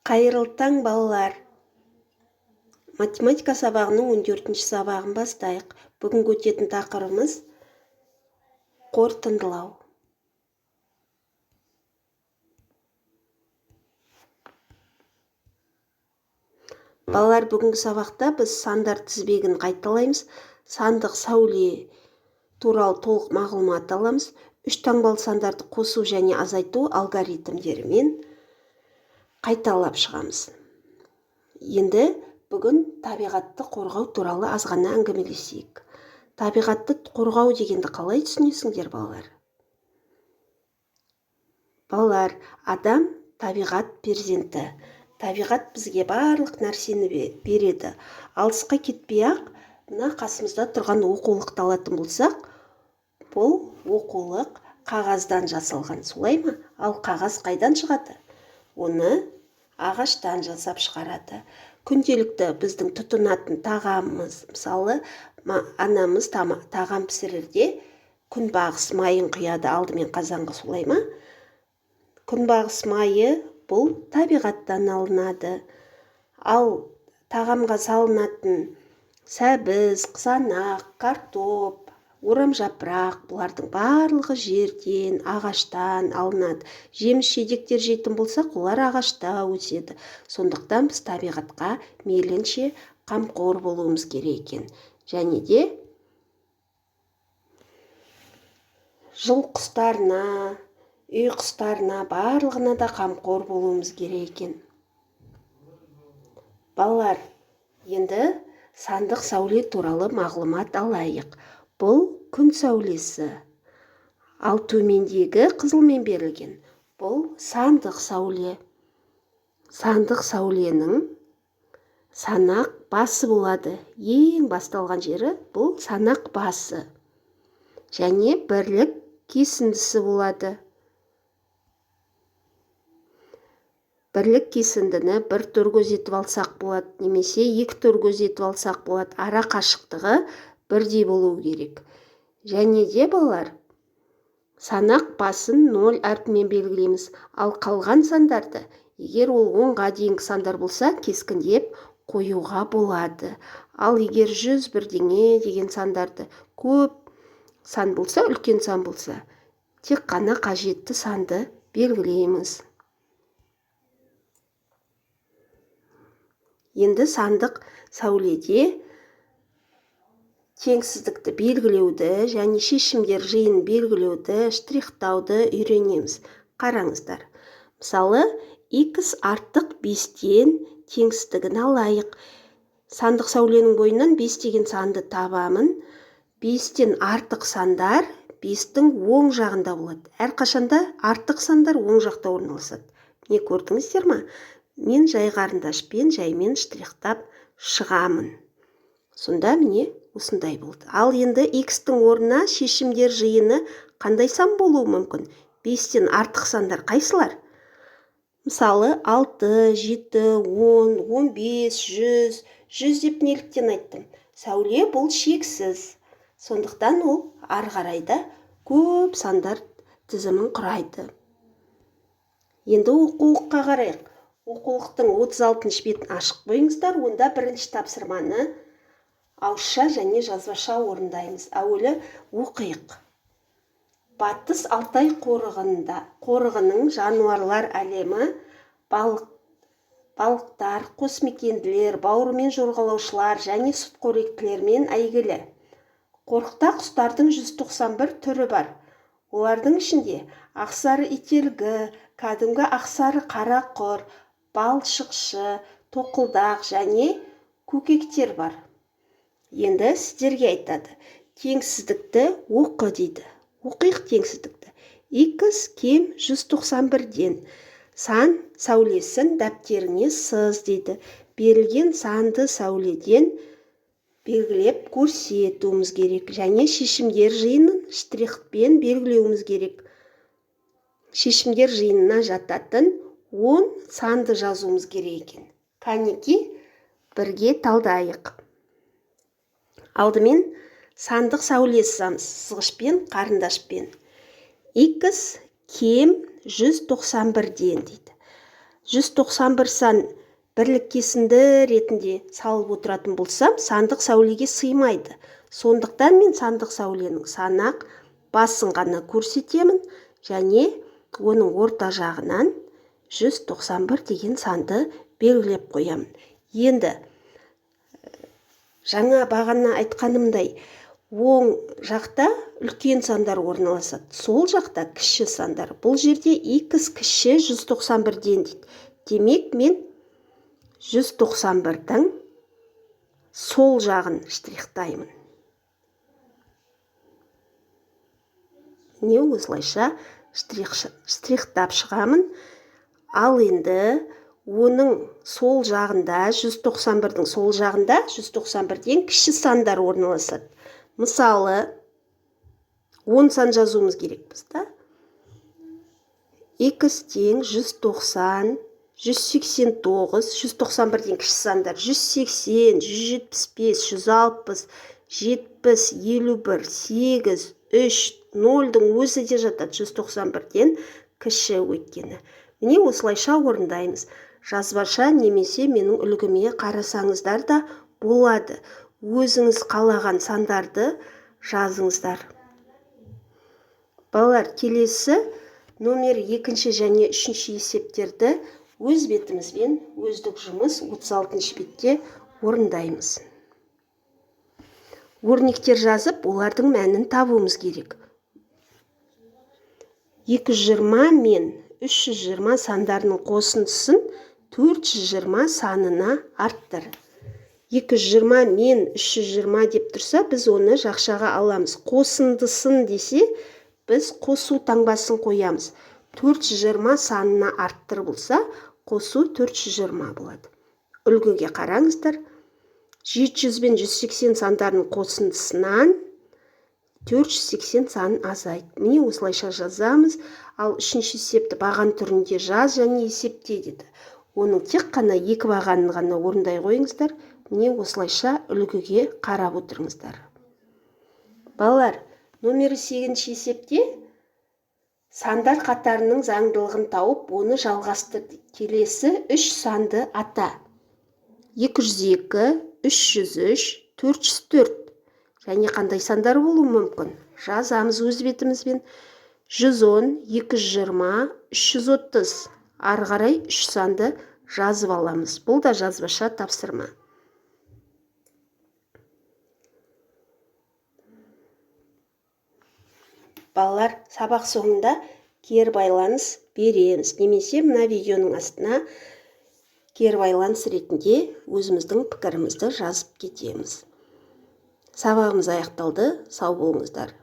Қайырлы таң, балалар. Математика сабағының 14-ші сабағын бастайық. Бүгінгі өтетін тақырыбымыз қорытындылау. Балалар, бүгінгі сабақта біз сандар тізбегін қайталаймыз. Сандық сәуле туралы толық мағлұмат аламыз. Үш таңбалы сандарды қосу және азайту алгоритмдерімен қайталап шығамыз. Енді бүгін табиғатты қорғау туралы азғана әңгімелесейік. Табиғатты қорғау дегенді қалай түсінесіңдер, балалар? Балалар, адам табиғат перзенті. Табиғат бізге барлық нәрсені береді. Алысқа кетпей-ақ, мына қасымызда тұрған оқулықты алатын болсақ, бұл оқулық қағаздан жасалған, солай ма? Ал қағаз қайдан шығады? Оны ағаштан жасап шығарады. Күнделікті біздің тұтынатын тағамымыз, мысалы, анамыз тағам пісірерде күнбағыс майын құяды алдымен қазанға, солай ма? Күнбағыс майы бұл табиғаттан алынады. Ал тағамға салынатын сәбіз, қызанақ, картоп, орамжапырақ, бұлардың барлығы жерден, ағаштан алынады. Жеміс-жидектер жейтін болсақ, олар ағашта өседі. Сондықтан біз табиғатқа мейлінше қамқор болуымыз керек екен. Және де жыл құстарына, үй құстарына, барлығына да қамқор болуымыз керек екен. Балалар, енді сандық сәуле туралы мағлұмат алайық. Бұл күн сәулесі. Ал төмендегі қызылмен берілген. Бұл сандық сәуле. Сандық сәуленің санақ басы болады. Ең басталған жері бұл санақ басы. Және бірлік кесіндісі болады. Бірлік кесіндіні бір төрге жетіп алсақ болады, немесе екі төрге жетіп алсақ болады. Ара қашықтығы бірдей болу керек. Және де, балалар, санақ басын 0 әрпімен белгілейміз. Ал қалған сандарды, егер ол 10-ға дейінгі сандар болса, кескіндеп қоюға болады. Ал егер 100 бірдеңе деген сандарды көп сан болса, үлкен сан болса, тек қана қажетті санды белгілейміз. Енді сандық сәуледе теңсіздікті белгілеуді және шешімдер жиынын белгілеуді, штрихтауды үйренеміз. Қараңыздар. Мысалы, x артық 5-тен теңсіздігін алайық. Сандық сәуленің бойынан 5 деген санды табамын. 5-тен артық сандар 5-тің оң жағында болады. Әрқашанда артық сандар оң жақта орналасады. Не көрдіңіздер ма? Мен жай қарындашпен жаймен штрихтап шығамын. Сонда міне осындай болды. Ал енді x-тің орнына шешімдер жиыны қандай сан болуы мүмкін? 5-тен артық сандар қайсылар? Мысалы, 6, 7, 10, 15, 100, 100 деп неліктен айттым? Сәуле бұл шексіз. Сондықтан ол ары қарайда көп сандар тізімін құрайды. Енді оқулыққа қарайық. Оқулықтың 36-шы бетін ашық қойыңыздар, онда бірінші тапсырманы ауызша және жазбаша орындаймыз. Әуелі оқиық. Батыс Алтай қорығының жануарлар әлемі, балықтар, қосмекенділер, бауырымен жорғалаушылар және сүтқоректілермен әйгілі. Қорықта құстардың 191 түрі бар. Олардың ішінде ақсары ителгі, кәдімгі ақсары қарақұр, балшықшы, тоқылдақ және көкектер бар. Енді сіздерге айтады. Теңсіздікті оқы дейді. Оқиық теңсіздікті. X кем 191-ден. Сан сәулесін дәптеріңе сыз дейді. Берілген санды сәуледен белгілеп көрсетуіміз керек. Және шешімдер жиынын штрихпен белгілеуіміз керек. Шешімдер жиынына жататын 10 санды жазуымыз керек екен. Кәнеки бірге талдайық. Алдымен сандық сәуле сызамыз сызғышпен, қарындашпен. X кем 191-ден дейді. 191 сан бірлік кесінді ретінде салып отыратын болсам, сандық сәулеге сыймайды. Сондықтан мен сандық сәуленің санақ басын ғана көрсетемін және оның орта жағынан 191 деген санды белгілеп қоямын. Енді жаңа бағана айтқанымдай, оң жақта үлкен сандар орналасады, сол жақта кіші сандар. Бұл жерде x кіші 191-ден дейді. Демек, мен 191-дің сол жағын штрихтаймын. Не осылайша штрихтап шығамын. Ал енді оның сол жағында, 191-дің сол жағында 191-ден кіші сандар орналасады. Мысалы, 10 сан жазуымыз керек бізді. X тең 190, 189, 191-ден кіші сандар 180, 175, 160, 70, 51, 8, 3, 0-дің өзі де жатады 191-ден кіші өйткені. Міне осылайша орындаймыз. Жазбаша немесе менің үлгіме қарасаңыздар да болады. Өзіңіз қалаған сандарды жазыңыздар. Балалар, келесі номер 2 және 3 есептерді өз бетімізбен өздік жұмыс 36 бетте орындаймыз. Өрнектер жазып, олардың мәнін табуымыз керек. 220 мен 320 сандарының қосындысын 420 санына арттыр. 220 мен 320 деп тұрса, біз оны жақшаға аламыз. Қосындысын десе, біз қосу таңбасын қоямыз. 420 санына арттыр болса, қосу 420 болады. Үлгіге қараңыздар. 700 бен 180 сандарының қосындысынан 480 санын азайды. Міне осылайша жазамыз. Ал 3-ші есепті баған түрінде жаз және есепте деді. Оның тек қана 2 бағанын ғана орындай қойыңыздар. Міне осылайша үлгіге қарап отырыңыздар. Балалар, номер 8 есепте сандар қатарының заңдылығын тауып, оны жалғастыр. Келесі 3 санды ата. 202, 303, 404. Және қандай сандар болуы мүмкін? Жазамыз өз бетімізбен. 110, 220, 330. Ары қарай 3 санды жазып аламыз. Бұл да жазбаша тапсырма. Балалар, сабақ соңында кері байланыс береміз. Немесе мына видеоның астына кері байланыс ретінде өзіміздің пікірімізді жазып кетеміз. Сабағымыз аяқталды. Сау болыңыздар.